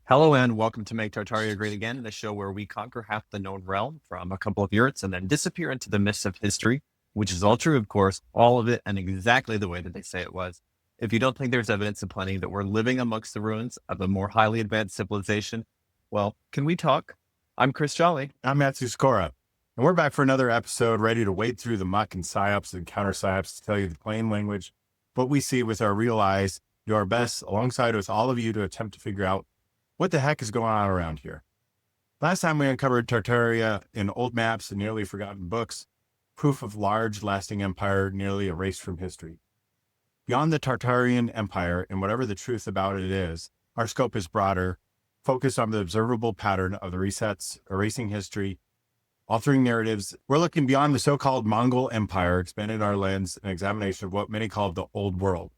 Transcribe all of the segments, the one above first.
Hello and welcome to Make Tartaria Great Again, the show where we conquer half the known realm from a couple of yurts and then disappear into the mists of history, which is all true, of course, all of it and exactly the way that they say it was. If you don't think there's evidence aplenty that we're living amongst the ruins of a more highly advanced civilization, well, can we talk? I'm Chris Jolly. I'm Matthew Skora, and we're back for another episode ready to wade through the muck and psyops and counter psyops to tell you the plain language, what we see with our real eyes, do our best alongside with all of you to attempt to figure out what the heck is going on around here. Last time we uncovered Tartaria in old maps and nearly forgotten books, proof of large lasting empire nearly erased from history. Beyond the Tartarian Empire and whatever the truth about it is, our scope is broader, focused on the observable pattern of the resets, erasing history, altering narratives. We're looking beyond the so-called Mongol Empire, expanding our lens and examination of what many call the Old World.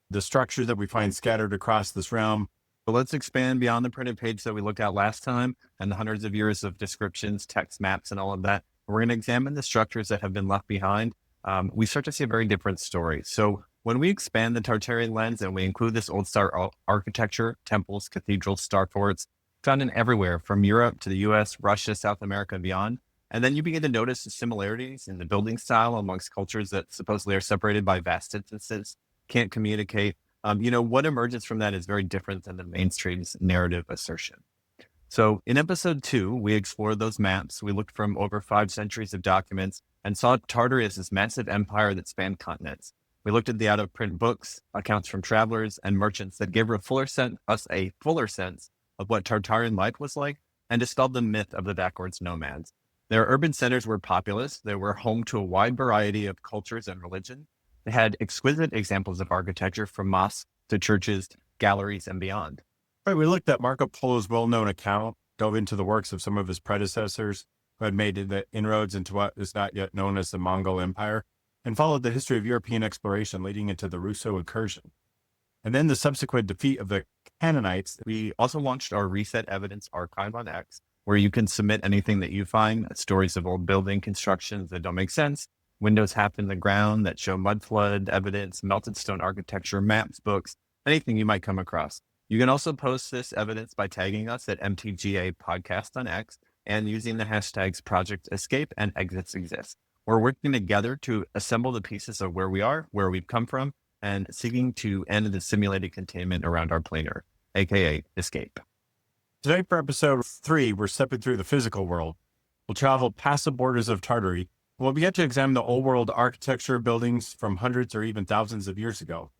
The structures that we find scattered across this realm. But let's expand beyond the printed page that we looked at last time and the hundreds of years of descriptions, text maps, and all of that. We're going to examine the structures that have been left behind. We start to see a very different story. So when we expand the Tartarian lens and we include this old star architecture, temples, cathedrals, star forts, found in everywhere from Europe to the US, Russia, South America, and beyond. And then you begin to notice the similarities in the building style amongst cultures that supposedly are separated by vast distances, can't communicate. What emerges from that is very different than the mainstream's narrative assertion. So in episode 2, we explored those maps. We looked from over 5 centuries of documents and saw Tartary as this massive empire that spanned continents. We looked at the out-of-print books, accounts from travelers and merchants that gave us a fuller sense of what Tartarian life was like and dispelled the myth of the backwards nomads. Their urban centers were populous. They were home to a wide variety of cultures and religion. They had exquisite examples of architecture from mosques to churches, galleries, and beyond. Right, we looked at Marco Polo's well-known account, dove into the works of some of his predecessors who had made the inroads into what is not yet known as the Mongol Empire, and followed the history of European exploration leading into the Russo incursion. And then the subsequent defeat of the Canaanites. We also launched our Reset Evidence Archive on X, where you can submit anything that you find, stories of old building constructions that don't make sense, windows half in the ground that show mud flood evidence, melted stone architecture, maps, books, anything you might come across. You can also post this evidence by tagging us at MTGA Podcast on X and using the hashtags Project Escape and Exits Exist. We're working together to assemble the pieces of where we are, where we've come from, and seeking to end the simulated containment around our planar, aka escape. Today for episode 3, we're stepping through the physical world. We'll travel past the borders of Tartary. We'll begin to examine the old world architecture buildings from hundreds or even thousands of years ago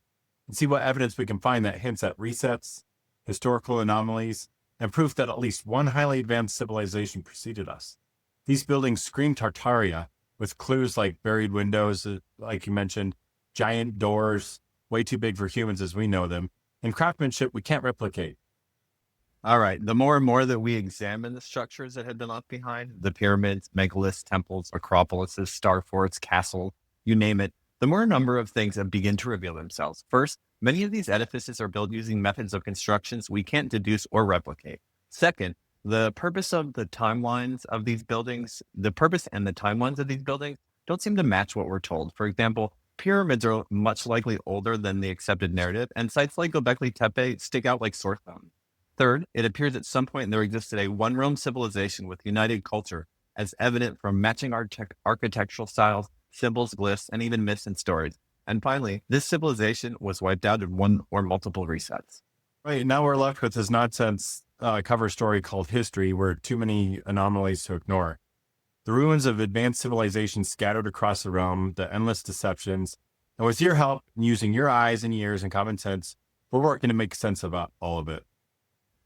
and see what evidence we can find that hints at resets, historical anomalies, and proof that at least one highly advanced civilization preceded us. These buildings scream Tartaria with clues like buried windows, like you mentioned, giant doors, way too big for humans as we know them, and craftsmanship we can't replicate. All right. The more and more that we examine the structures that had been left behind, the pyramids, megaliths, temples, acropolises, star forts, castles, you name it, the more number of things that begin to reveal themselves. First, many of these edifices are built using methods of constructions we can't deduce or replicate. Second, the purpose and the timelines of these buildings don't seem to match what we're told. For example, pyramids are much likely older than the accepted narrative, and sites like Göbekli Tepe stick out like sore thumbs. Third, it appears at some point there existed a one-realm civilization with united culture, as evident from matching architectural styles, symbols, glyphs, and even myths and stories. And finally, this civilization was wiped out in one or multiple resets. Right, now we're left with this nonsense cover story called history, where too many anomalies to ignore. The ruins of advanced civilizations scattered across the realm, the endless deceptions, and with your help, and using your eyes and ears and common sense, we're working to make sense of all of it.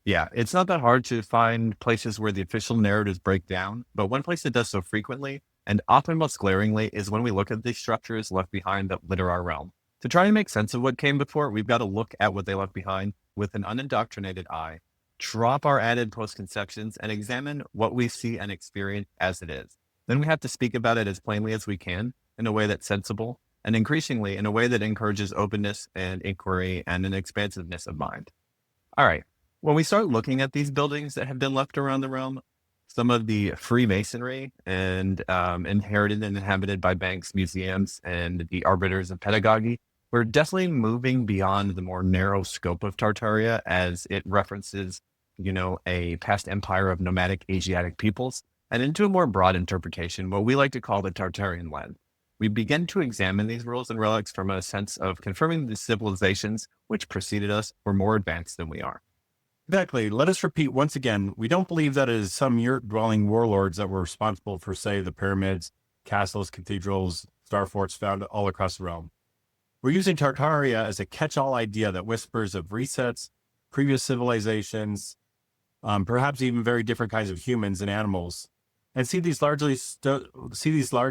Yeah, it's not that hard to find places where the official narratives break down, but one place that does so frequently, and often most glaringly, is when we look at the structures left behind that litter our realm. To try and make sense of what came before, we've got to look at what they left behind with an unindoctrinated eye, drop our added postconceptions, and examine what we see and experience as it is. Then we have to speak about it as plainly as we can, in a way that's sensible, and increasingly in a way that encourages openness and inquiry and an expansiveness of mind. All right. When we start looking at these buildings that have been left around the realm, some of the Freemasonry and inherited and inhabited by banks, museums, and the arbiters of pedagogy. We're definitely moving beyond the more narrow scope of Tartaria as it references a past empire of nomadic Asiatic peoples, and into a more broad interpretation, what we like to call the Tartarian lens. We begin to examine these rules and relics from a sense of confirming the civilizations which preceded us were more advanced than we are. Exactly. Let us repeat once again, we don't believe that it is some yurt-dwelling warlords that were responsible for, say, the pyramids, castles, cathedrals, star forts found all across the realm. We're using Tartaria as a catch-all idea that whispers of resets, previous civilizations, perhaps even very different kinds of humans and animals, and see these large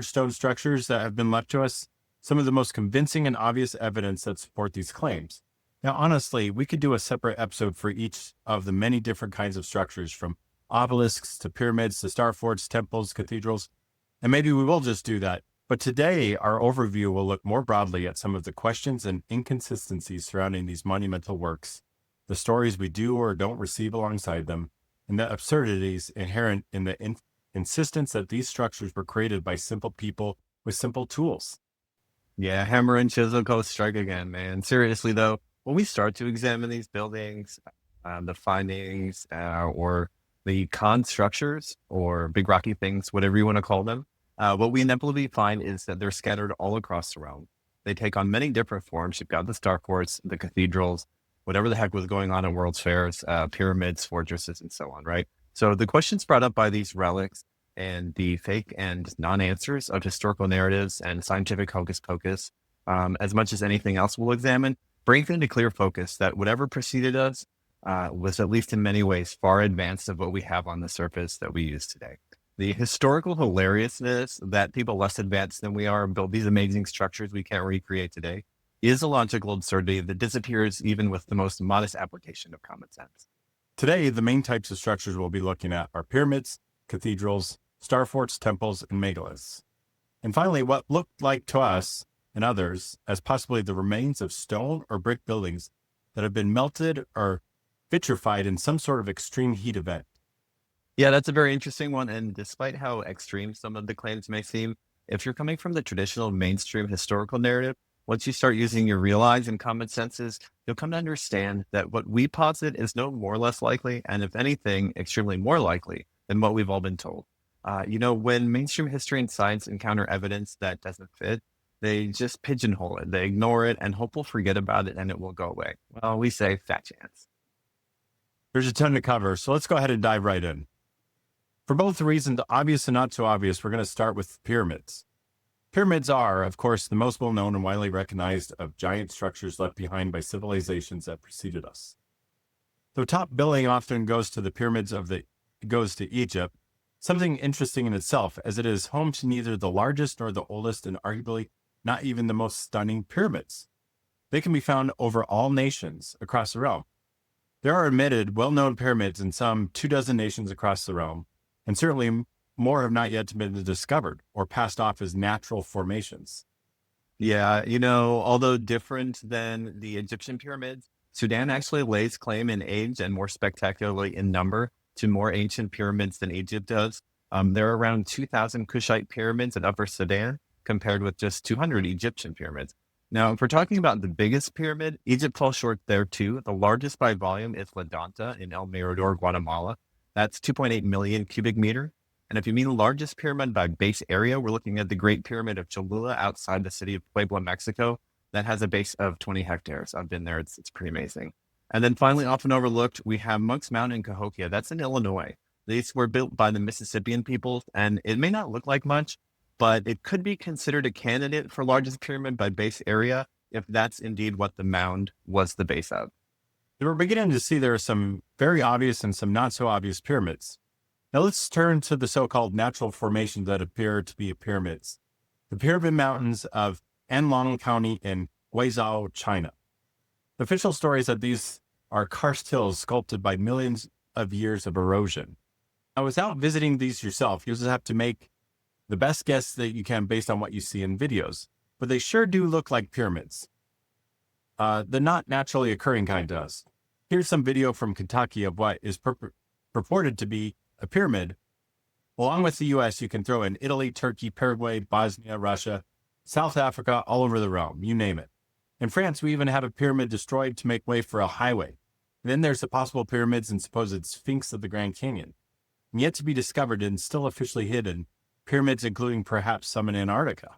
stone structures that have been left to us, some of the most convincing and obvious evidence that support these claims. Now, honestly, we could do a separate episode for each of the many different kinds of structures, from obelisks to pyramids to star forts, temples, cathedrals, and maybe we will just do that. But today, our overview will look more broadly at some of the questions and inconsistencies surrounding these monumental works, the stories we do or don't receive alongside them, and the absurdities inherent in the insistence that these structures were created by simple people with simple tools. Yeah, hammer and chisel go strike again, man. Seriously, though, when we start to examine these buildings, the findings, or the con structures, or big rocky things, whatever you want to call them, what we inevitably find is that they're scattered all across the realm. They take on many different forms. You've got the star forts, the cathedrals, whatever the heck was going on in World's Fairs, pyramids, fortresses, and so on, right? So the questions brought up by these relics and the fake and non-answers of historical narratives and scientific hocus pocus, as much as anything else we'll examine, brings into clear focus that whatever preceded us was, at least in many ways, far advanced of what we have on the surface that we use today. The historical hilariousness that people less advanced than we are build these amazing structures we can't recreate today is a logical absurdity that disappears even with the most modest application of common sense. Today, the main types of structures we'll be looking at are pyramids, cathedrals, star forts, temples, and megaliths. And finally, what looked like to us and others as possibly the remains of stone or brick buildings that have been melted or vitrified in some sort of extreme heat event. Yeah, that's a very interesting one. And despite how extreme some of the claims may seem, if you're coming from the traditional mainstream historical narrative, once you start using your real eyes and common senses, you'll come to understand that what we posit is no more or less likely, and if anything, extremely more likely than what we've all been told. When mainstream history and science encounter evidence that doesn't fit, they just pigeonhole it, they ignore it, and hope we'll forget about it and it will go away. Well, we say fat chance. There's a ton to cover, so let's go ahead and dive right in. For both the reasons obvious and not so obvious, we're going to start with pyramids. Pyramids are, of course, the most well-known and widely recognized of giant structures left behind by civilizations that preceded us. Though top billing often goes to Egypt, something interesting in itself, as it is home to neither the largest nor the oldest and arguably not even the most stunning pyramids. They can be found over all nations across the realm. There are admitted well-known pyramids in some 24 nations across the realm, and certainly more have not yet been discovered or passed off as natural formations. Yeah, although different than the Egyptian pyramids, Sudan actually lays claim in age and more spectacularly in number to more ancient pyramids than Egypt does. There are around 2,000 Kushite pyramids in Upper Sudan, compared with just 200 Egyptian pyramids. Now, if we're talking about the biggest pyramid, Egypt falls short there too. The largest by volume is La Danta in El Mirador, Guatemala. That's 2.8 million cubic meter. And if you mean the largest pyramid by base area, we're looking at the Great Pyramid of Cholula outside the city of Puebla, Mexico. That has a base of 20 hectares. I've been there. It's pretty amazing. And then finally, often overlooked, we have Monk's Mountain in Cahokia. That's in Illinois. These were built by the Mississippian peoples, and it may not look like much, but it could be considered a candidate for largest pyramid by base area if that's indeed what the mound was the base of. We're beginning to see there are some very obvious and some not so obvious pyramids. Now let's turn to the so-called natural formations that appear to be pyramids. The Pyramid Mountains of Anlong County in Guizhou, China. The official story is that these are karst hills sculpted by millions of years of erosion. Now, without visiting these yourself, you'll just have to make the best guess that you can based on what you see in videos. But they sure do look like pyramids. The not naturally occurring kind does. Here's some video from Kentucky of what is purported to be a pyramid. Along with the US, you can throw in Italy, Turkey, Paraguay, Bosnia, Russia, South Africa, all over the realm, you name it. In France, we even had a pyramid destroyed to make way for a highway. Then there's the possible pyramids and supposed Sphinx of the Grand Canyon, and yet to be discovered and still officially hidden, pyramids including perhaps some in Antarctica.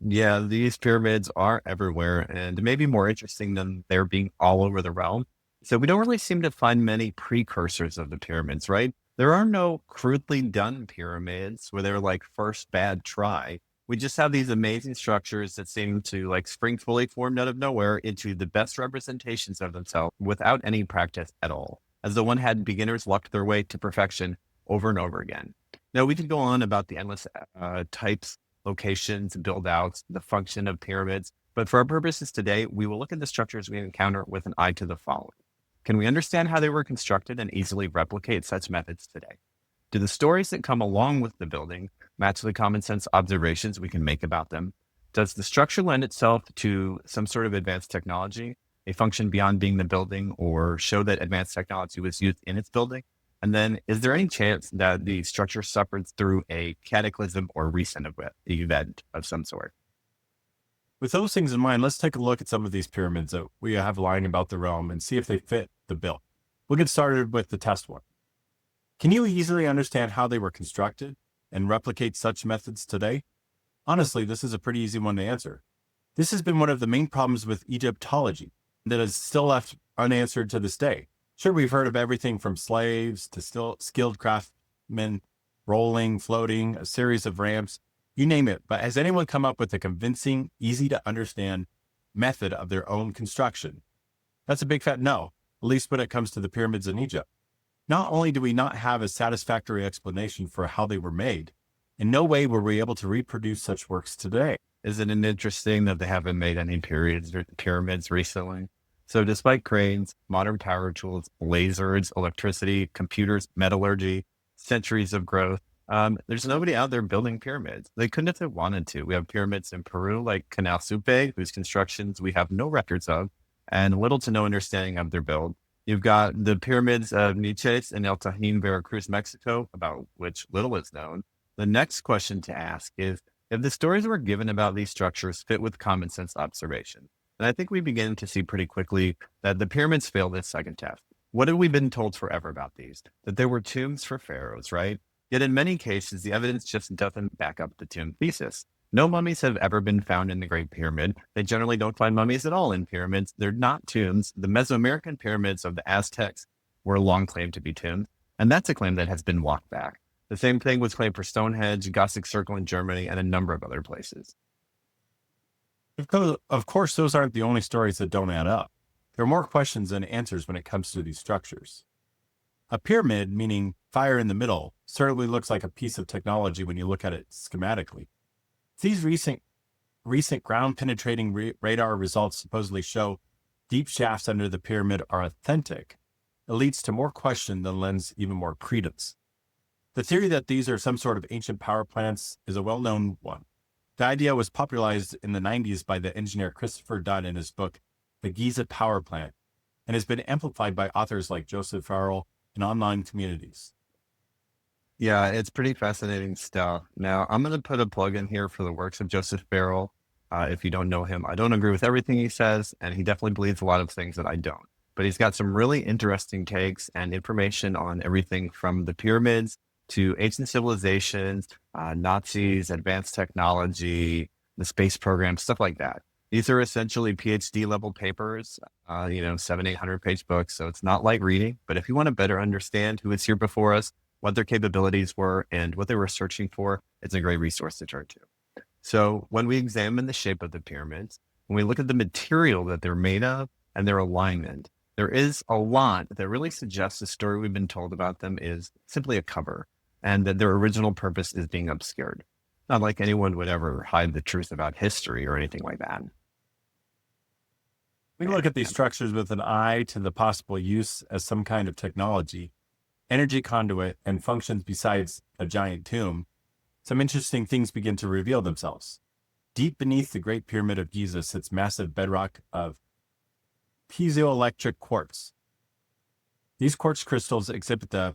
Yeah, these pyramids are everywhere and maybe more interesting than they're being all over the realm. So we don't really seem to find many precursors of the pyramids, right? There are no crudely done pyramids where they're like first bad try. We just have these amazing structures that seem to like spring fully formed out of nowhere into the best representations of themselves without any practice at all, as though one had beginners lucked their way to perfection over and over again. Now, we could go on about the endless types, locations, build outs, the function of pyramids. But for our purposes today, we will look at the structures we encounter with an eye to the following. Can we understand how they were constructed and easily replicate such methods today? Do the stories that come along with the building match the common sense observations we can make about them? Does the structure lend itself to some sort of advanced technology, a function beyond being the building, or show that advanced technology was used in its building? And then, is there any chance that the structure suffered through a cataclysm or recent event of some sort? With those things in mind, let's take a look at some of these pyramids that we have lying about the realm and see if they fit the bill. We'll get started with the test one. Can you easily understand how they were constructed and replicate such methods today? Honestly, this is a pretty easy one to answer. This has been one of the main problems with Egyptology that is still left unanswered to this day. Sure, we've heard of everything from slaves to still skilled craftsmen, rolling, floating, a series of ramps, you name it. But has anyone come up with a convincing, easy to understand method of their own construction? That's a big fat no, at least when it comes to the pyramids in Egypt. Not only do we not have a satisfactory explanation for how they were made, in no way were we able to reproduce such works today. Isn't it interesting that they haven't made any pyramids recently? So despite cranes, modern power tools, lasers, electricity, computers, metallurgy, centuries of growth, there's nobody out there building pyramids. They couldn't if they wanted to. We have pyramids in Peru, like Canal Supe, whose constructions we have no records of and little to no understanding of their build. You've got the pyramids of Niches and El Tajín, Veracruz, Mexico, about which little is known. The next question to ask is, if the stories we're given about these structures fit with common sense observation. And I think we begin to see pretty quickly that the pyramids fail this second test. What have we been told forever about these? That there were tombs for pharaohs, right? Yet in many cases, the evidence just doesn't back up the tomb thesis. No mummies have ever been found in the Great Pyramid. They generally don't find mummies at all in pyramids. They're not tombs. The Mesoamerican pyramids of the Aztecs were long claimed to be tombs, and that's a claim that has been walked back. The same thing was claimed for Stonehenge, Gothic Circle in Germany, and a number of other places. Of course, those aren't the only stories that don't add up. There are more questions than answers when it comes to these structures. A pyramid, meaning fire in the middle, certainly looks like a piece of technology when you look at it schematically. These recent ground-penetrating radar results supposedly show deep shafts under the pyramid are authentic. It leads to more question than lends even more credence. The theory that these are some sort of ancient power plants is a well-known one. The idea was popularized in the 90s by the engineer Christopher Dunn in his book, The Giza Power Plant, and has been amplified by authors like Joseph Farrell and online communities. Yeah, it's pretty fascinating stuff. Now, I'm going to put a plug in here for the works of Joseph Farrell. If you don't know him, I don't agree with everything he says, and he definitely believes a lot of things that I don't. But he's got some really interesting takes and information on everything from the pyramids to ancient civilizations, Nazis, advanced technology, the space program, stuff like that. These are essentially PhD level papers, 700-800 page books. So it's not light reading, but if you want to better understand who was here before us, what their capabilities were, and what they were searching for, it's a great resource to turn to. So when we examine the shape of the pyramids, when we look at the material that they're made of and their alignment, there is a lot that really suggests the story we've been told about them is simply a cover and that their original purpose is being obscured. Not like anyone would ever hide the truth about history or anything like that. We look at these structures with an eye to the possible use as some kind of technology, energy conduit, and functions besides a giant tomb. Some interesting things begin to reveal themselves. Deep beneath the Great Pyramid of Giza sits massive bedrock of piezoelectric quartz. These quartz crystals exhibit the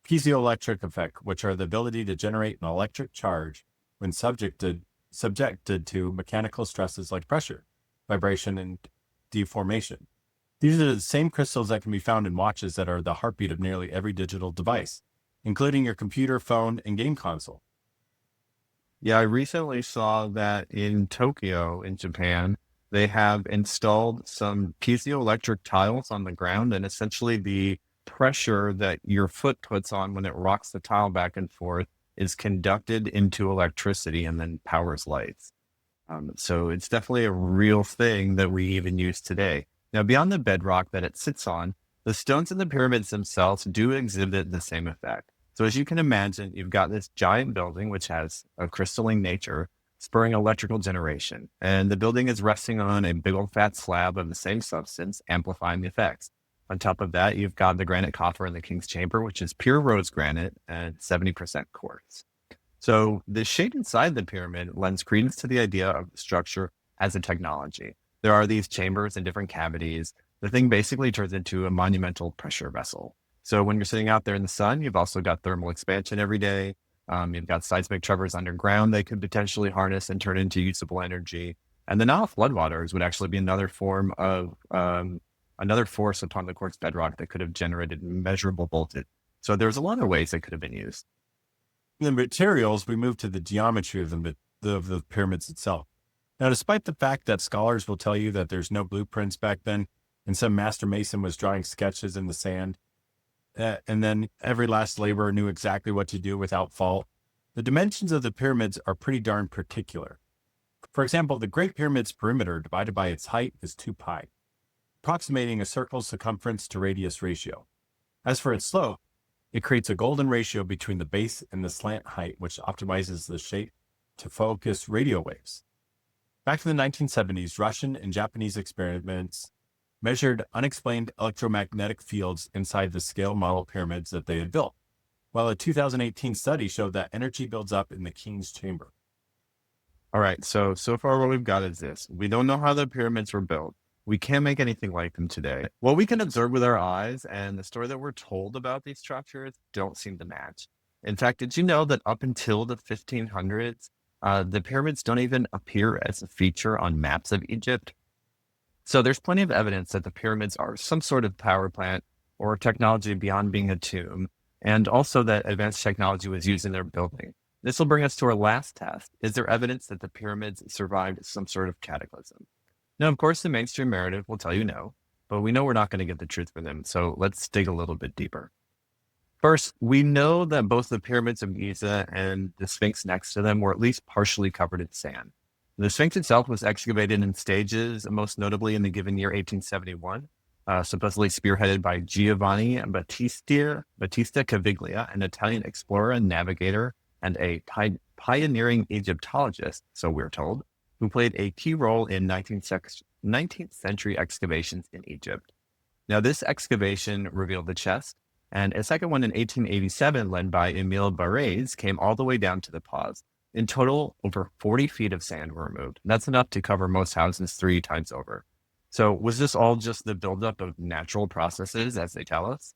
piezoelectric effect, which are the ability to generate an electric charge when subjected to mechanical stresses like pressure, vibration, and deformation. These are the same crystals that can be found in watches that are the heartbeat of nearly every digital device, including your computer, phone, and game console. Yeah, I recently saw that in Tokyo, in Japan, they have installed some piezoelectric tiles on the ground, and essentially the pressure that your foot puts on when it rocks the tile back and forth is conducted into electricity and then powers lights. So it's definitely a real thing that we even use today. Now, beyond the bedrock that it sits on, the stones in the pyramids themselves do exhibit the same effect. So as you can imagine, you've got this giant building, which has a crystalline nature, spurring electrical generation. And the building is resting on a big old fat slab of the same substance, amplifying the effects. On top of that, you've got the granite coffer in the king's chamber, which is pure rose granite and 70% quartz. So the shape inside the pyramid lends credence to the idea of the structure as a technology. There are these chambers and different cavities. The thing basically turns into a monumental pressure vessel. So when you're sitting out there in the sun, you've also got thermal expansion every day. You've got seismic tremors underground they could potentially harness and turn into usable energy. And the Nile floodwaters would actually be another form of another force upon the quartz bedrock that could have generated measurable voltage. So there's a lot of ways it could have been used. In the materials, we move to the geometry of the pyramids itself. Now, despite the fact that scholars will tell you that there's no blueprints back then, and some master mason was drawing sketches in the sand, and then every last laborer knew exactly what to do without fault, the dimensions of the pyramids are pretty darn particular. For example, the Great Pyramid's perimeter divided by its height is 2 pi, approximating a circle's circumference to radius ratio. As for its slope, it creates a golden ratio between the base and the slant height, which optimizes the shape to focus radio waves. Back in the 1970s, Russian and Japanese experiments measured unexplained electromagnetic fields inside the scale model pyramids that they had built, while a 2018 study showed that energy builds up in the king's chamber. All right, so far what we've got is this. We don't know how the pyramids were built. We can't make anything like them today. What we can observe with our eyes and the story that we're told about these structures don't seem to match. In fact, did you know that up until the 1500s, the pyramids don't even appear as a feature on maps of Egypt? So there's plenty of evidence that the pyramids are some sort of power plant or technology beyond being a tomb, and also that advanced technology was used in their building. This will bring us to our last test. Is there evidence that the pyramids survived some sort of cataclysm? Now, of course, the mainstream narrative will tell you no, but we know we're not going to get the truth from them, so let's dig a little bit deeper. First, we know that both the pyramids of Giza and the Sphinx next to them were at least partially covered in sand. The Sphinx itself was excavated in stages, most notably in the given year 1871, supposedly spearheaded by Giovanni Battista Caviglia, an Italian explorer and navigator and a pioneering Egyptologist, so we're told, who played a key role in 19th century excavations in Egypt. Now, this excavation revealed the chest, and a second one in 1887, led by Emile Barrés, came all the way down to the pause. In total, over 40 feet of sand were removed. That's enough to cover most houses 3 times over. So was this all just the buildup of natural processes, as they tell us?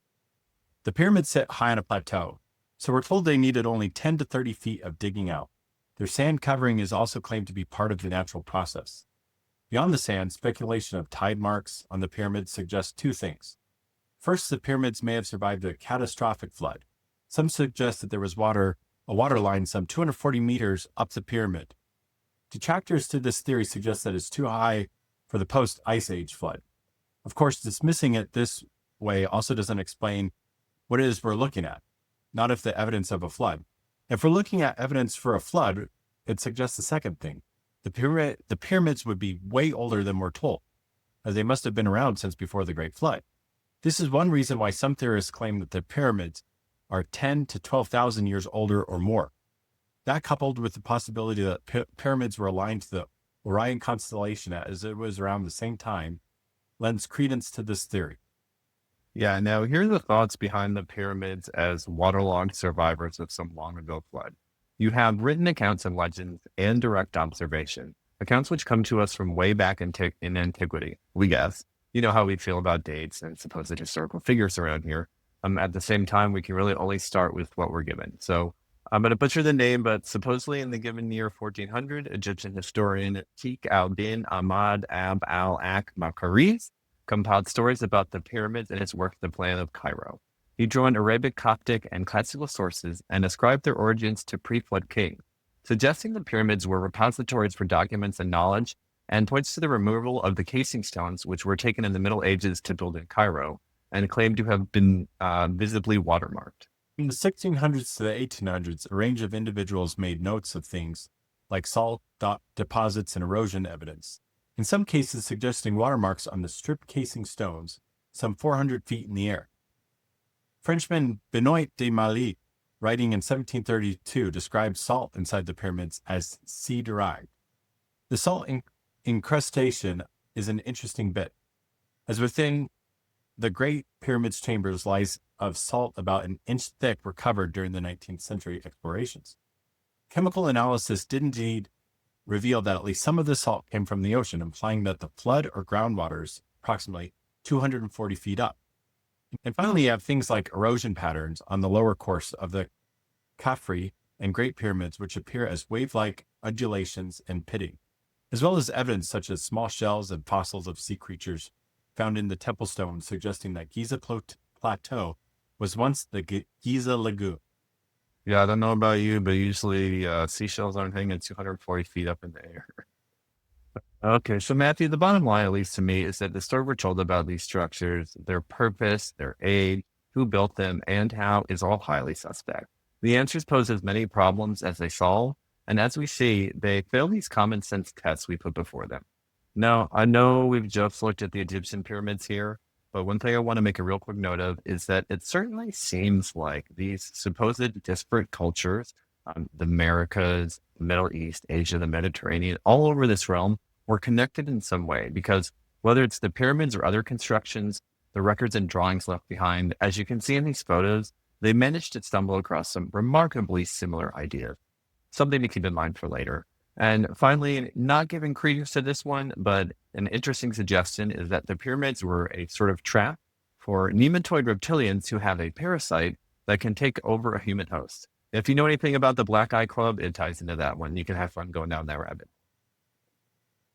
The pyramids sit high on a plateau, so we're told they needed only 10 to 30 feet of digging out. Their sand covering is also claimed to be part of the natural process. Beyond the sand, speculation of tide marks on the pyramids suggests 2 things. First, the pyramids may have survived a catastrophic flood. Some suggest that there was a water line some 240 meters up the pyramid. Detractors to this theory suggest that it's too high for the post-Ice Age flood. Of course, dismissing it this way also doesn't explain what it is we're looking at, not if the evidence of a flood. If we're looking at evidence for a flood, it suggests the second thing. The pyramids would be way older than we're told, as they must have been around since before the Great Flood. This is one reason why some theorists claim that the pyramids are 10 to 12,000 years older or more. That, coupled with the possibility that pyramids were aligned to the Orion constellation as it was around the same time, lends credence to this theory. Yeah, now here are the thoughts behind the pyramids as waterlogged survivors of some long ago flood. You have written accounts and legends and direct observation, accounts which come to us from way back in antiquity, we guess. You know how we feel about dates and supposed historical figures around here. At the same time, we can really only start with what we're given. So I'm going to butcher the name, but supposedly in the given year 1400, Egyptian historian Sheikh al-Din Ahmad Ab al-Ak Makariz compiled stories about the pyramids in his work, The Plan of Cairo. He drew on Arabic, Coptic, and classical sources and ascribed their origins to pre-flood kings, suggesting the pyramids were repositories for documents and knowledge, and points to the removal of the casing stones, which were taken in the Middle Ages to build in Cairo, and claimed to have been visibly watermarked. In the 1600s to the 1800s, a range of individuals made notes of things like salt deposits and erosion evidence, in some cases suggesting watermarks on the stripped casing stones some 400 feet in the air. Frenchman Benoit de Mailly, writing in 1732, described salt inside the pyramids as sea-derived. The salt incrustation is an interesting bit, as within the Great Pyramid's chambers lies of salt about an inch thick recovered during the 19th century explorations. Chemical analysis did indeed reveal that at least some of the salt came from the ocean, implying that the flood or groundwater is approximately 240 feet up. And finally, you have things like erosion patterns on the lower course of the Khafre and Great Pyramids, which appear as wave-like undulations and pitting, as well as evidence such as small shells and fossils of sea creatures found in the temple stones, suggesting that Giza Plateau was once the Giza Lagoon. Yeah, I don't know about you, but usually seashells aren't hanging 240 feet up in the air. Okay, so Matthew, the bottom line, at least to me, is that the story we're told about these structures, their purpose, their age, who built them, and how is all highly suspect. The answers pose as many problems as they solve, and as we see, they fail these common sense tests we put before them. Now, I know we've just looked at the Egyptian pyramids here, but one thing I want to make a real quick note of is that it certainly seems like these supposed disparate cultures, the Americas, Middle East, Asia, the Mediterranean, all over this realm, were connected in some way, because whether it's the pyramids or other constructions, the records and drawings left behind, as you can see in these photos, they managed to stumble across some remarkably similar ideas, something to keep in mind for later. And finally, not giving credence to this one, but an interesting suggestion is that the pyramids were a sort of trap for nematoid reptilians who have a parasite that can take over a human host. If you know anything about the Black Eye Club, it ties into that one. You can have fun going down that rabbit.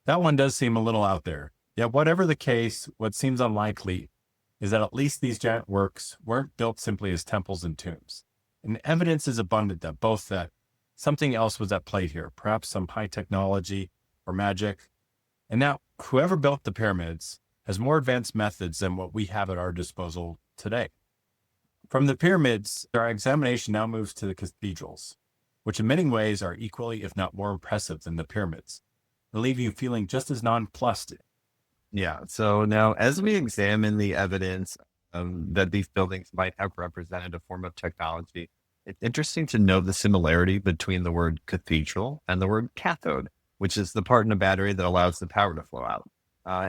That one does seem a little out there. Yet whatever the case, what seems unlikely is that at least these giant works weren't built simply as temples and tombs. And evidence is abundant that both that something else was at play here, perhaps some high technology or magic. And now whoever built the pyramids has more advanced methods than what we have at our disposal today. From the pyramids, our examination now moves to the cathedrals, which in many ways are equally, if not more impressive than the pyramids. They leave you feeling just as nonplussed. Yeah. So now, as we examine the evidence that these buildings might have represented a form of technology, it's interesting to note the similarity between the word cathedral and the word cathode, which is the part in a battery that allows the power to flow out.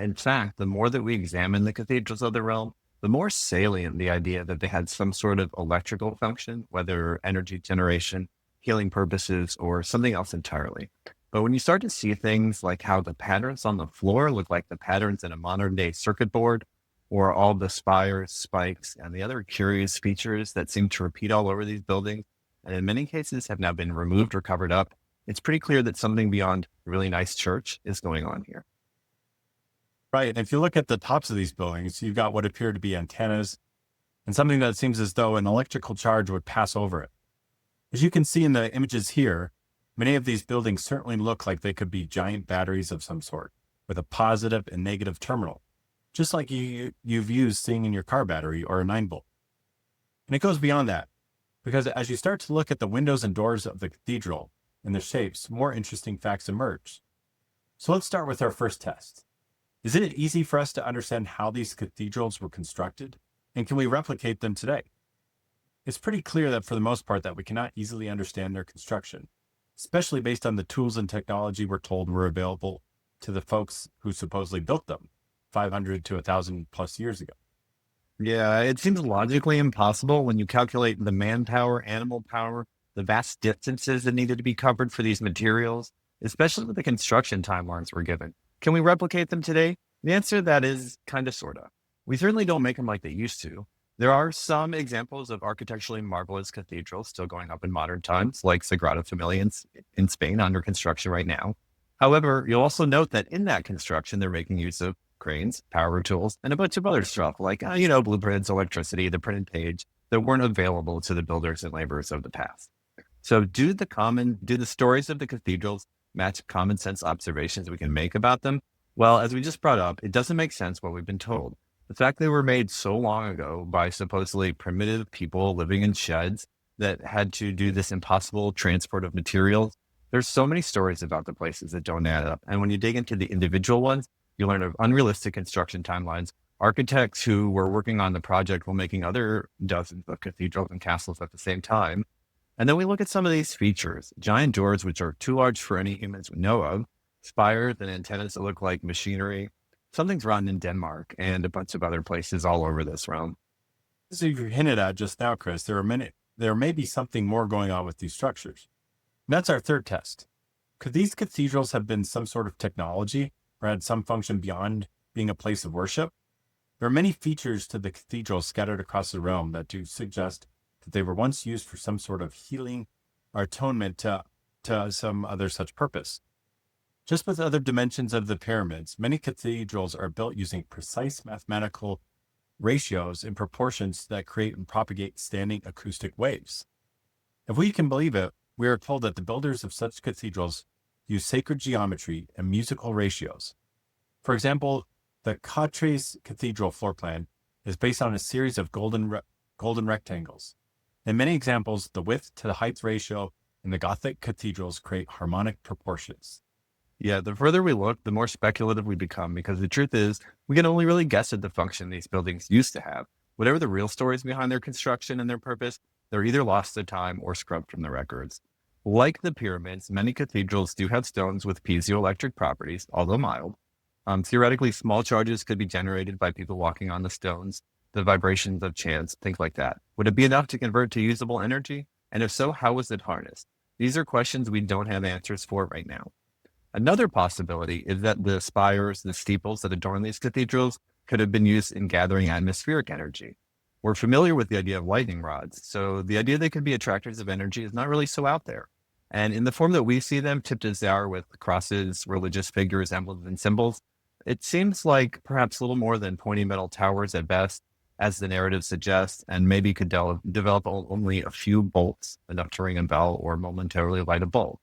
In fact, the more that we examine the cathedrals of the realm, the more salient the idea that they had some sort of electrical function, whether energy generation, healing purposes, or something else entirely. But when you start to see things like how the patterns on the floor look like the patterns in a modern day circuit board, or all the spires, spikes, and the other curious features that seem to repeat all over these buildings, and in many cases have now been removed or covered up, it's pretty clear that something beyond a really nice church is going on here. Right. And if you look at the tops of these buildings, you've got what appear to be antennas and something that seems as though an electrical charge would pass over it. As you can see in the images here, many of these buildings certainly look like they could be giant batteries of some sort with a positive and negative terminal, just like you've used seeing in your car battery or a 9-volt. And it goes beyond that, because as you start to look at the windows and doors of the cathedral and their shapes, more interesting facts emerge. So let's start with our first test. Is it easy for us to understand how these cathedrals were constructed? And can we replicate them today? It's pretty clear that for the most part that we cannot easily understand their construction, especially based on the tools and technology we're told were available to the folks who supposedly built them 500 to 1,000 plus years ago. Yeah, it seems logically impossible when you calculate the manpower, animal power, the vast distances that needed to be covered for these materials, especially with the construction timelines we're given. Can we replicate them today? The answer to that is kind of, sort of. We certainly don't make them like they used to. There are some examples of architecturally marvelous cathedrals still going up in modern times, like Sagrada Familia in Spain under construction right now. However, you'll also note that in that construction, they're making use of cranes, power tools, and a bunch of other stuff like, blueprints, electricity, the printed page that weren't available to the builders and laborers of the past. So do the stories of the cathedrals match common sense observations we can make about them? Well, as we just brought up, it doesn't make sense what we've been told. The fact they were made so long ago by supposedly primitive people living in sheds that had to do this impossible transport of materials. There's so many stories about the places that don't add up. And when you dig into the individual ones, you learn of unrealistic construction timelines, architects who were working on the project while making other dozens of cathedrals and castles at the same time. And then we look at some of these features, giant doors, which are too large for any humans we know of, spires and antennas that look like machinery. Something's rotten in Denmark and a bunch of other places all over this realm. As you hinted at just now, Chris, there may be something more going on with these structures. And that's our third test. Could these cathedrals have been some sort of technology or had some function beyond being a place of worship? There are many features to the cathedrals scattered across the realm that do suggest that they were once used for some sort of healing or atonement to some other such purpose. Just with other dimensions of the pyramids, many cathedrals are built using precise mathematical ratios and proportions that create and propagate standing acoustic waves. If we can believe it, we are told that the builders of such cathedrals use sacred geometry and musical ratios. For example, the Tartary's cathedral floor plan is based on a series of golden rectangles. In many examples, the width to the height ratio in the Gothic cathedrals create harmonic proportions. Yeah, the further we look, the more speculative we become, because the truth is, we can only really guess at the function these buildings used to have. Whatever the real stories behind their construction and their purpose, they're either lost to time or scrubbed from the records. Like the pyramids, many cathedrals do have stones with piezoelectric properties, although mild. Theoretically, small charges could be generated by people walking on the stones, the vibrations of chants, things like that. Would it be enough to convert to usable energy? And if so, how was it harnessed? These are questions we don't have answers for right now. Another possibility is that the spires, the steeples that adorn these cathedrals could have been used in gathering atmospheric energy. We're familiar with the idea of lightning rods, so the idea they could be attractors of energy is not really so out there. And in the form that we see them, tipped as they are with crosses, religious figures, emblems, and symbols, it seems like perhaps little more than pointy metal towers at best, as the narrative suggests, and maybe could develop only a few bolts, enough to ring a bell or momentarily light a bulb.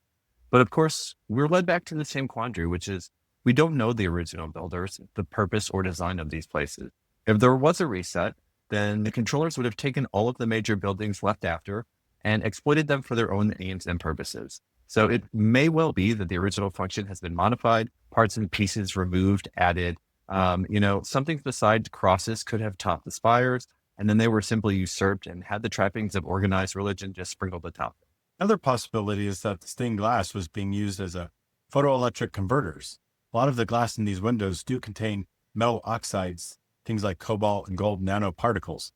But of course, we're led back to the same quandary, which is we don't know the original builders, the purpose or design of these places. If there was a reset, then the controllers would have taken all of the major buildings left after and exploited them for their own aims and purposes. So it may well be that the original function has been modified, parts and pieces removed, added. Something besides crosses could have topped the spires, and then they were simply usurped and had the trappings of organized religion just sprinkled atop. Another possibility is that the stained glass was being used as a photoelectric converters. A lot of the glass in these windows do contain metal oxides, things like cobalt and gold nanoparticles.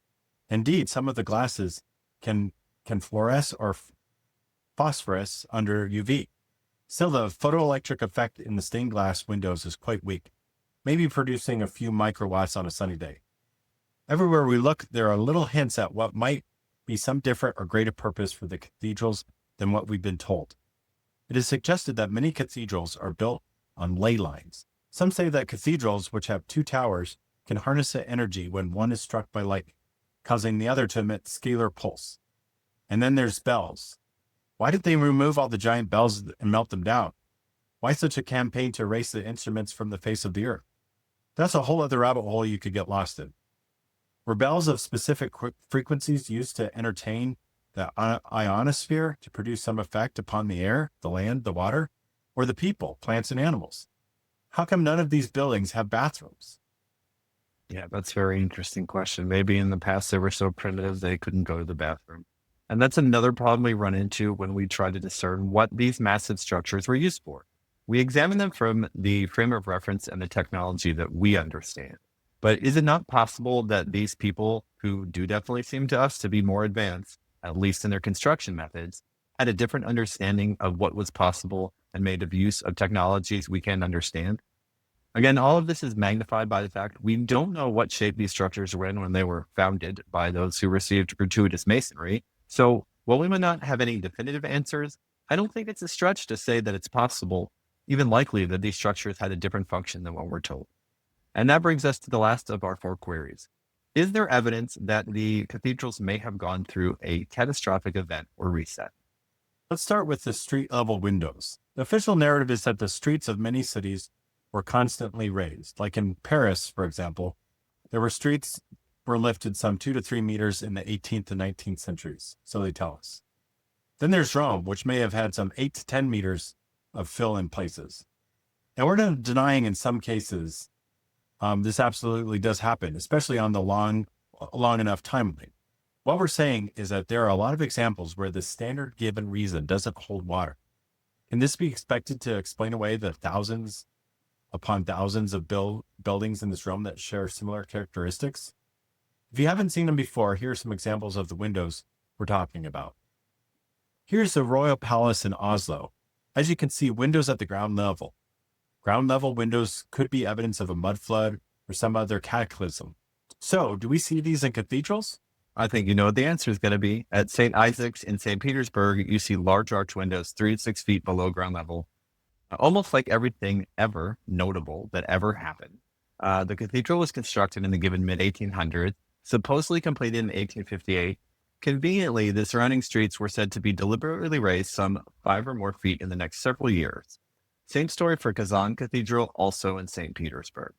Indeed, some of the glasses can fluoresce or phosphorus under UV. Still, the photoelectric effect in the stained glass windows is quite weak, maybe producing a few microwatts on a sunny day. Everywhere we look, there are little hints at what might be some different or greater purpose for the cathedrals than what we've been told. It is suggested that many cathedrals are built on ley lines. Some say that cathedrals, which have two towers, can harness the energy when one is struck by lightning, causing the other to emit scalar pulse. And then there's bells. Why did they remove all the giant bells and melt them down? Why such a campaign to erase the instruments from the face of the earth? That's a whole other rabbit hole you could get lost in. Were bells of specific frequencies used to entertain the ionosphere to produce some effect upon the air, the land, the water, or the people, plants, and animals? How come none of these buildings have bathrooms? Yeah, that's a very interesting question. Maybe in the past they were so primitive they couldn't go to the bathroom. And that's another problem we run into when we try to discern what these massive structures were used for. We examine them from the frame of reference and the technology that we understand. But is it not possible that these people, who do definitely seem to us to be more advanced, at least in their construction methods, had a different understanding of what was possible and made of use of technologies we can understand? Again, all of this is magnified by the fact we don't know what shape these structures were in when they were founded by those who received gratuitous masonry. So while we might not have any definitive answers, I don't think it's a stretch to say that it's possible, even likely, that these structures had a different function than what we're told. And that brings us to the last of our 4 queries. Is there evidence that the cathedrals may have gone through a catastrophic event or reset? Let's start with the street level windows. The official narrative is that the streets of many cities were constantly raised. Like in Paris, for example, there were streets were lifted some 2 to 3 meters in the 18th and 19th centuries, so they tell us. Then there's Rome, which may have had some 8 to 10 meters of fill in places. And we're not denying in some cases this absolutely does happen, especially on the long enough timeline. What we're saying is that there are a lot of examples where the standard given reason doesn't hold water. Can this be expected to explain away the thousands upon thousands of buildings in this realm that share similar characteristics? If you haven't seen them before, here are some examples of the windows we're talking about. Here's the Royal Palace in Oslo. As you can see, windows at the ground level. Ground level windows could be evidence of a mud flood or some other cataclysm. So, do we see these in cathedrals? I think you know what the answer is going to be. At St. Isaac's in St. Petersburg, you see large arch windows 3 to 6 feet below ground level, almost like everything ever notable that ever happened. The cathedral was constructed in the given mid-1800s, supposedly completed in 1858. Conveniently, the surrounding streets were said to be deliberately raised some 5 or more feet in the next several years. Same story for Kazan Cathedral, also in St. Petersburg.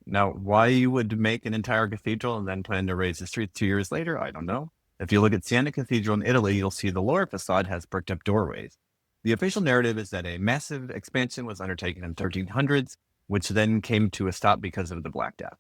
Now, why you would make an entire cathedral and then plan to raise the streets 2 years later, I don't know. If you look at Siena Cathedral in Italy, you'll see the lower facade has bricked up doorways. The official narrative is that a massive expansion was undertaken in the 1300s, which then came to a stop because of the Black Death.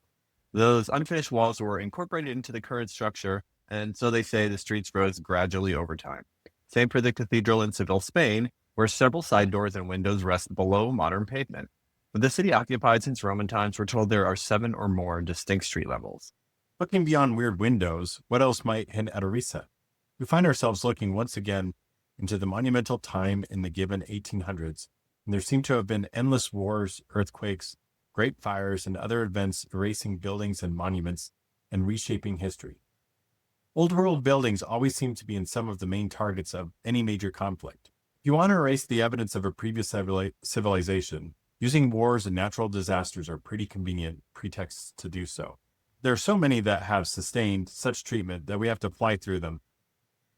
Those unfinished walls were incorporated into the current structure, and so they say the streets rose gradually over time. Same for the cathedral in Seville, Spain, where several side doors and windows rest below modern pavement. With the city occupied since Roman times, we're told there are 7 or more distinct street levels. Looking beyond weird windows, what else might hint at a reset? We find ourselves looking once again into the monumental time in the given 1800s, and there seem to have been endless wars, earthquakes, great fires, and other events erasing buildings and monuments and reshaping history. Old world buildings always seem to be in some of the main targets of any major conflict. If you want to erase the evidence of a previous civilization, using wars and natural disasters are pretty convenient pretexts to do so. There are so many that have sustained such treatment that we have to fly through them.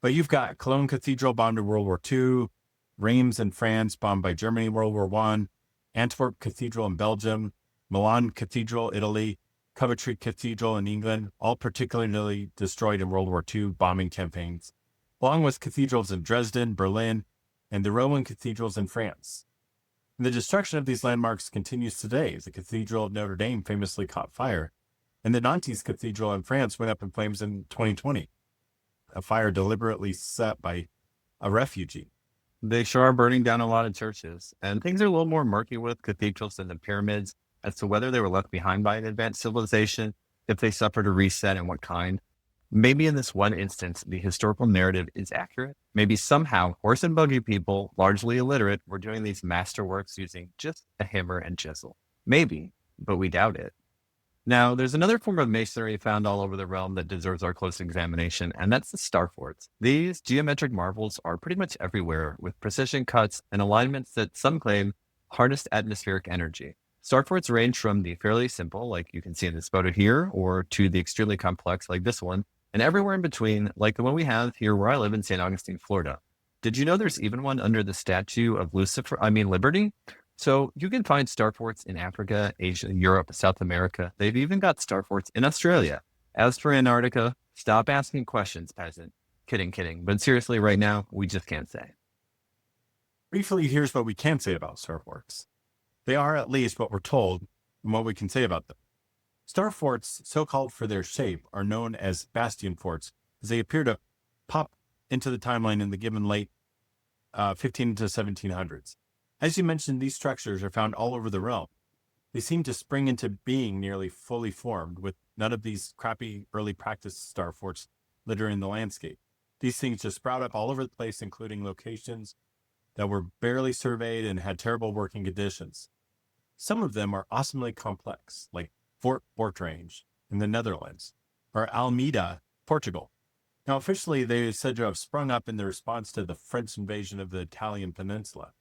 But you've got Cologne Cathedral bombed in World War II, Reims in France bombed by Germany in World War I, Antwerp Cathedral in Belgium, Milan Cathedral, Italy, Coventry Cathedral in England, all particularly destroyed in World War II bombing campaigns, along with cathedrals in Dresden, Berlin, and the Roman cathedrals in France. And the destruction of these landmarks continues today. The Cathedral of Notre Dame famously caught fire, and the Nantes Cathedral in France went up in flames in 2020, a fire deliberately set by a refugee. They sure are burning down a lot of churches, and things are a little more murky with cathedrals than the pyramids as to whether they were left behind by an advanced civilization, if they suffered a reset, and what kind. Maybe in this one instance, the historical narrative is accurate. Maybe somehow horse and buggy people, largely illiterate, were doing these masterworks using just a hammer and chisel. Maybe, but we doubt it. Now, there's another form of masonry found all over the realm that deserves our close examination, and that's the star forts. These geometric marvels are pretty much everywhere, with precision cuts and alignments that some claim harnessed atmospheric energy. Star forts range from the fairly simple, like you can see in this photo here, or to the extremely complex, like this one, and everywhere in between, like the one we have here where I live in St. Augustine, Florida. Did you know there's even one under the statue of Liberty? So you can find star forts in Africa, Asia, Europe, South America. They've even got star forts in Australia. As for Antarctica, stop asking questions, peasant. Kidding. But seriously, right now, we just can't say. Briefly, here's what we can say about star forts. They are at least what we're told and what we can say about them. Star forts, so called for their shape, are known as bastion forts, as they appear to pop into the timeline in the given late 15 to 1700s. As you mentioned, these structures are found all over the realm. They seem to spring into being nearly fully formed, with none of these crappy early practice star forts littering the landscape. These things just sprout up all over the place, including locations that were barely surveyed and had terrible working conditions. Some of them are awesomely complex, like Fort Bortrange in the Netherlands, or Almeida, Portugal. Now, officially, they are said to have sprung up in the response to the French invasion of the Italian peninsula.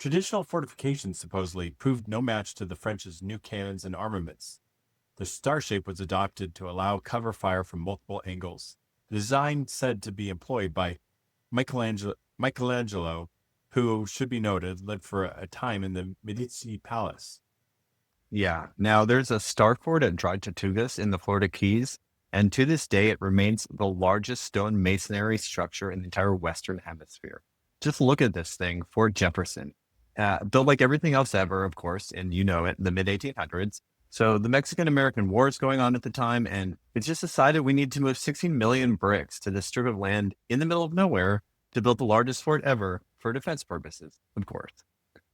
Traditional fortifications supposedly proved no match to the French's new cannons and armaments. The star shape was adopted to allow cover fire from multiple angles. The design said to be employed by Michelangelo, who, should be noted, lived for a time in the Medici Palace. Yeah. Now there's a star fort at Dry Tortugas in the Florida Keys, and to this day, it remains the largest stone masonry structure in the entire Western Hemisphere. Just look at this thing, Fort Jefferson. Built like everything else ever, of course, and you know it, the mid 1800s. So the Mexican-American War is going on at the time, and it's just decided we need to move 16 million bricks to this strip of land in the middle of nowhere to build the largest fort ever for defense purposes, of course.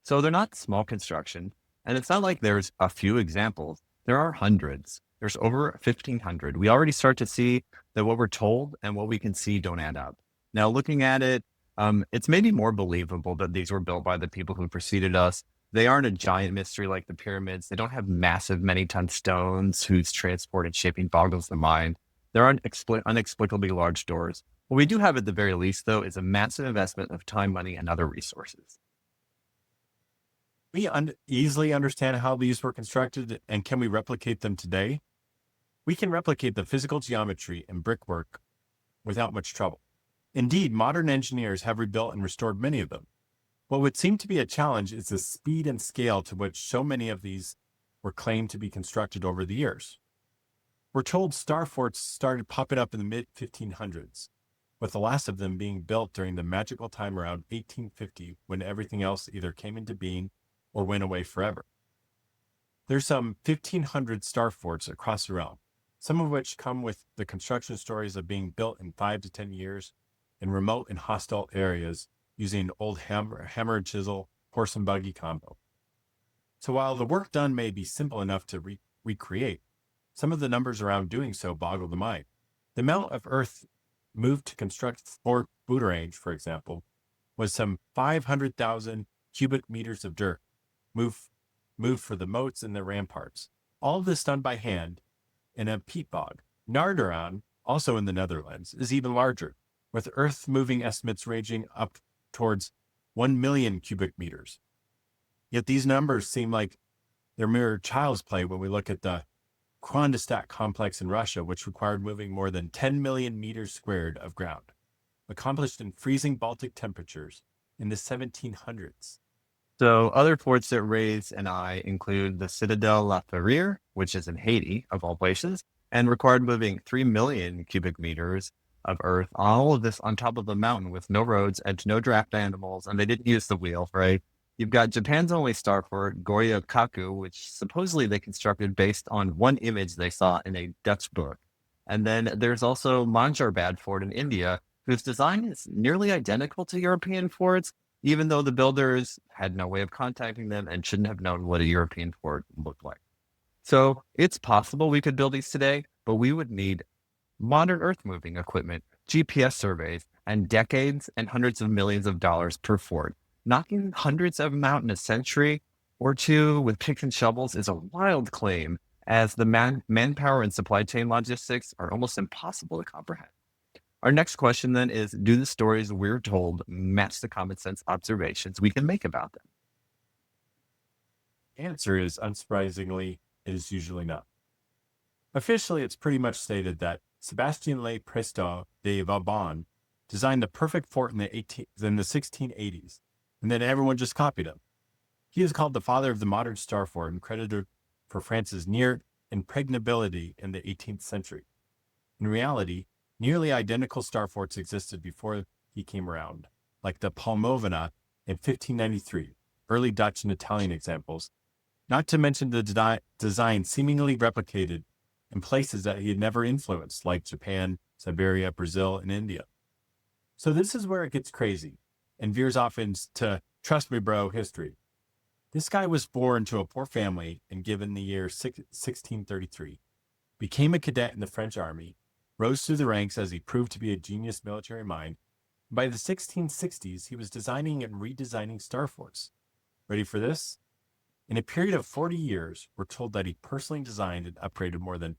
So they're not small construction. And it's not like there's a few examples. There are hundreds. There's over 1,500. We already start to see that what we're told and what we can see don't add up. Now, looking at it, it's maybe more believable that these were built by the people who preceded us. They aren't a giant mystery like the pyramids. They don't have massive many-ton stones whose transport and shaping boggles the mind. There aren't inexplicably large doors. What we do have at the very least, though, is a massive investment of time, money, and other resources. We easily understand how these were constructed, and can we replicate them today? We can replicate the physical geometry and brickwork without much trouble. Indeed, modern engineers have rebuilt and restored many of them. What would seem to be a challenge is the speed and scale to which so many of these were claimed to be constructed over the years. We're told star forts started popping up in the mid-1500s, with the last of them being built during the magical time around 1850, when everything else either came into being or went away forever. There's some 1,500 star forts across the realm, some of which come with the construction stories of being built in 5 to 10 years in remote and hostile areas using old hammer and chisel, horse and buggy combo. So while the work done may be simple enough to recreate, some of the numbers around doing so boggle the mind. The amount of earth moved to construct Fort Booterrange, for example, was some 500,000 cubic meters of dirt moved for the moats and the ramparts. All of this done by hand in a peat bog. Narderan, also in the Netherlands, is even larger, with earth moving estimates ranging up towards 1 million cubic meters. Yet these numbers seem like they're mere child's play when we look at the Kronstadt complex in Russia, which required moving more than 10 million meters squared of ground, accomplished in freezing Baltic temperatures in the 1700s. So other forts that raise an eye include the Citadel La Ferrière, which is in Haiti, of all places, and required moving 3 million cubic meters of earth, all of this on top of a mountain with no roads and no draft animals, and they didn't use the wheel, right? You've got Japan's only star fort, Goryeo-kaku, which supposedly they constructed based on one image they saw in a Dutch book. And then there's also Manjarbad Fort in India, whose design is nearly identical to European forts, even though the builders had no way of contacting them and shouldn't have known what a European fort looked like. So it's possible we could build these today, but we would need modern earth moving equipment, GPS surveys, and decades and hundreds of millions of dollars per fort. Knocking hundreds of them out in a century or two with picks and shovels is a wild claim, as the manpower and supply chain logistics are almost impossible to comprehend. Our next question then is, do the stories we're told match the common sense observations we can make about them? Answer is, unsurprisingly, it is usually not. Officially, it's pretty much stated that Sébastien Le Prestot de Vauban designed the perfect fort in the 1680s, and then everyone just copied him. He is called the father of the modern star fort and credited for France's near impregnability in the 18th century. In reality, nearly identical star forts existed before he came around, like the Palmovina in 1593, early Dutch and Italian examples, not to mention the design seemingly replicated in places that he had never influenced, like Japan, Siberia, Brazil, and India. So this is where it gets crazy and veers off into, trust me, bro, history. This guy was born to a poor family and given the year 1633, became a cadet in the French army, rose through the ranks as he proved to be a genius military mind. By the 1660s, he was designing and redesigning star forts. Ready for this? In a period of 40 years, we're told that he personally designed and upgraded more than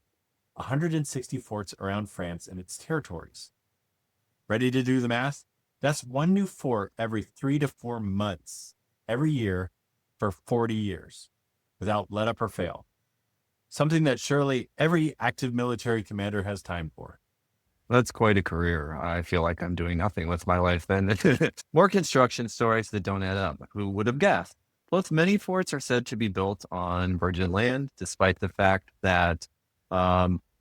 160 forts around France and its territories. Ready to do the math? That's one new fort every 3 to 4 months. every year for 40 years without let up or fail. Something that surely every active military commander has time for. That's quite a career. I feel like I'm doing nothing with my life then. More construction stories that don't add up. Who would have guessed? Plus, many forts are said to be built on virgin land, despite the fact that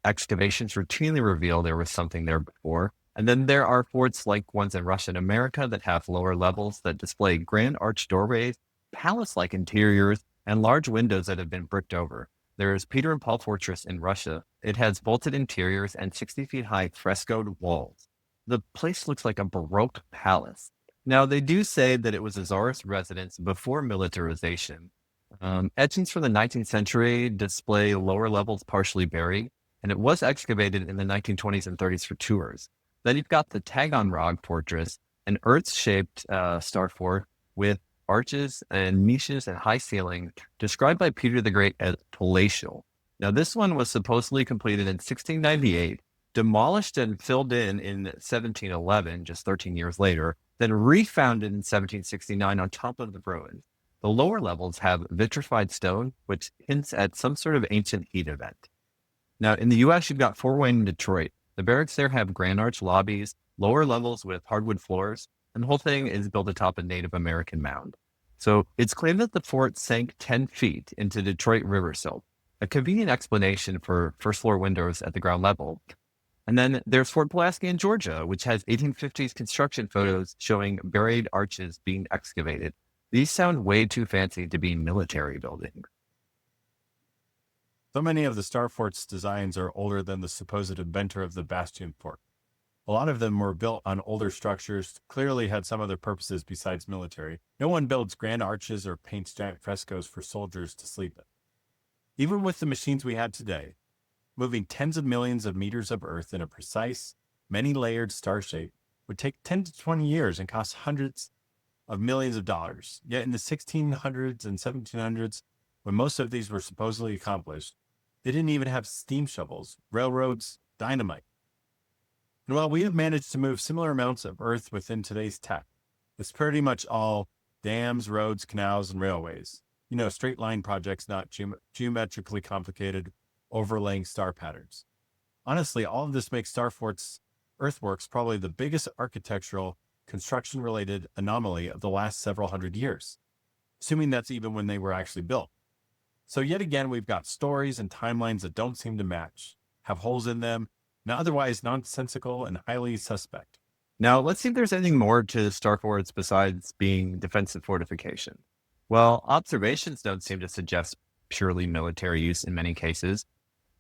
excavations routinely reveal there was something there before. And then there are forts like ones in Russia and America that have lower levels that display grand arched doorways, palace-like interiors, and large windows that have been bricked over. There's Peter and Paul Fortress in Russia. It has vaulted interiors and 60 feet high frescoed walls. The place looks like a Baroque palace. Now, they do say that it was a czarist residence before militarization. Etchings from the 19th century display lower levels partially buried, and it was excavated in the 1920s and 30s for tours. Then you've got the Taganrog Fortress, an Earth-shaped star fort with arches and niches and high ceiling, described by Peter the Great as palatial. Now, this one was supposedly completed in 1698, demolished and filled in 1711, just 13 years later, then refounded in 1769 on top of the ruins. The lower levels have vitrified stone, which hints at some sort of ancient heat event. Now, in the U.S., you've got Fort Wayne and Detroit. The barracks there have grand arch lobbies, lower levels with hardwood floors, and the whole thing is built atop a Native American mound. So it's claimed that the fort sank 10 feet into Detroit river silt, a convenient explanation for first floor windows at the ground level. And then there's Fort Pulaski in Georgia, which has 1850s construction photos showing buried arches being excavated. These sound way too fancy to be military buildings. So many of the Star Fort's designs are older than the supposed inventor of the Bastion Fort. A lot of them were built on older structures, clearly had some other purposes besides military. No one builds grand arches or paints giant frescoes for soldiers to sleep in. Even with the machines we had today, moving tens of millions of meters of Earth in a precise, many-layered star shape would take 10 to 20 years and cost hundreds of millions of dollars. Yet in the 1600s and 1700s, when most of these were supposedly accomplished, they didn't even have steam shovels, railroads, dynamite. And while we have managed to move similar amounts of Earth within today's tech, it's pretty much all dams, roads, canals, and railways. Straight line projects, not geometrically complicated, overlaying star patterns. Honestly, all of this makes Star Fort's earthworks probably the biggest architectural, construction-related anomaly of the last several hundred years, assuming that's even when they were actually built. So yet again, we've got stories and timelines that don't seem to match, have holes in them, and otherwise nonsensical and highly suspect. Now, let's see if there's anything more to star forts besides being defensive fortification. Well, observations don't seem to suggest purely military use in many cases.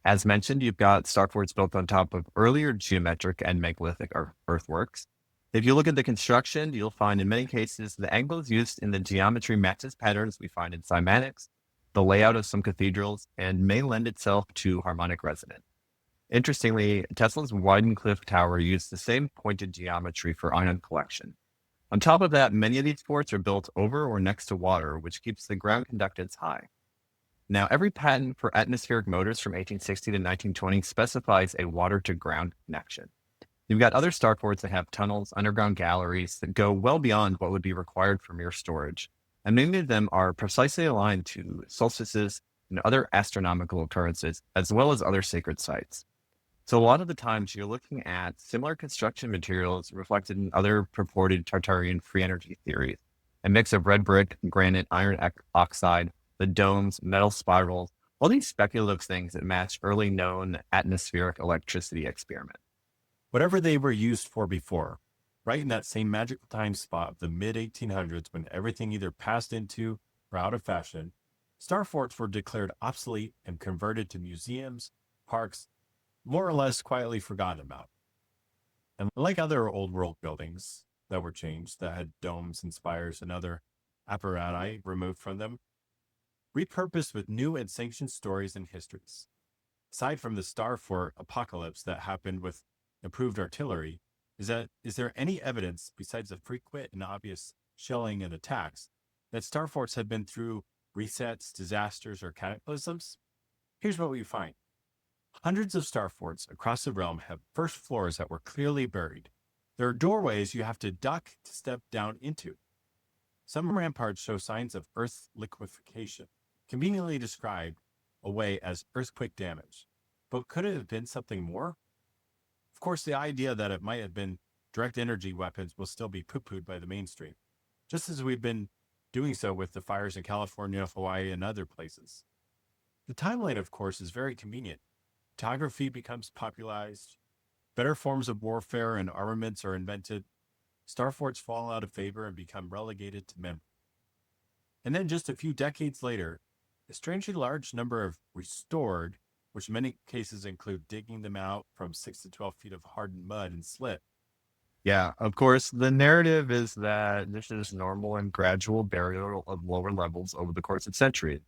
As mentioned, you've got star forts built on top of earlier geometric and megalithic earthworks. If you look at the construction, you'll find in many cases the angles used in the geometry matches patterns we find in cymatics, the layout of some cathedrals, and may lend itself to harmonic resonance. Interestingly, Tesla's Weidencliff Tower used the same pointed geometry for ion collection. On top of that, many of these forts are built over or next to water, which keeps the ground conductance high. Now, every patent for atmospheric motors from 1860 to 1920 specifies a water-to-ground connection. You've got other star forts that have tunnels, underground galleries that go well beyond what would be required for mere storage. And many of them are precisely aligned to solstices and other astronomical occurrences, as well as other sacred sites. So a lot of the times you're looking at similar construction materials reflected in other purported Tartarian free energy theories, a mix of red brick, granite, iron oxide, the domes, metal spirals, all these speculative things that match early known atmospheric electricity experiments. Whatever they were used for before, right in that same magical time spot of the mid-1800s when everything either passed into or out of fashion, star forts were declared obsolete and converted to museums, parks, more or less quietly forgotten about. And like other old world buildings that were changed, that had domes and spires and other apparatus removed from them, repurposed with new and sanctioned stories and histories. Aside from the star fort apocalypse that happened with improved artillery, is there any evidence, besides the frequent and obvious shelling and attacks, that star forts have been through resets, disasters, or cataclysms? Here's what we find. Hundreds of star forts across the realm have first floors that were clearly buried. There are doorways you have to duck to step down into. Some ramparts show signs of earth liquefaction, conveniently described away as earthquake damage. But could it have been something more? Of course, the idea that it might have been direct energy weapons will still be poo-pooed by the mainstream, just as we've been doing so with the fires in California, Hawaii, and other places. The timeline, of course, is very convenient. Photography becomes popularized, better forms of warfare and armaments are invented, star forts fall out of favor and become relegated to memory. And then just a few decades later, a strangely large number of restored, which in many cases include digging them out from 6 to 12 feet of hardened mud and slip. Yeah, of course, the narrative is that this is normal and gradual burial of lower levels over the course of centuries.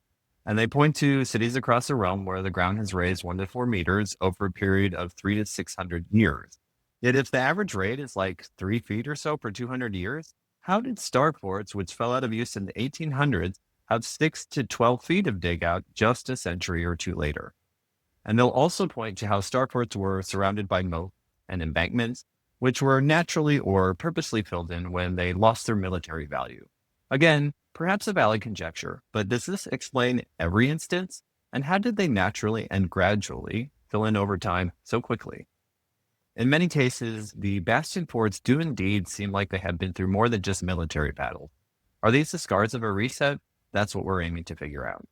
And they point to cities across the realm where the ground has raised 1 to 4 meters over a period of 3 to 600 years. Yet, if the average rate is like 3 feet or so per 200 years, how did starports, which fell out of use in the 1800s, have 6 to 12 feet of dig out just a century or two later? And they'll also point to how starports were surrounded by moat and embankments, which were naturally or purposely filled in when they lost their military value. Again, perhaps a valid conjecture, but does this explain every instance? And how did they naturally and gradually fill in over time so quickly? In many cases, the bastion forts do indeed seem like they have been through more than just military battle. Are these the scars of a reset? That's what we're aiming to figure out.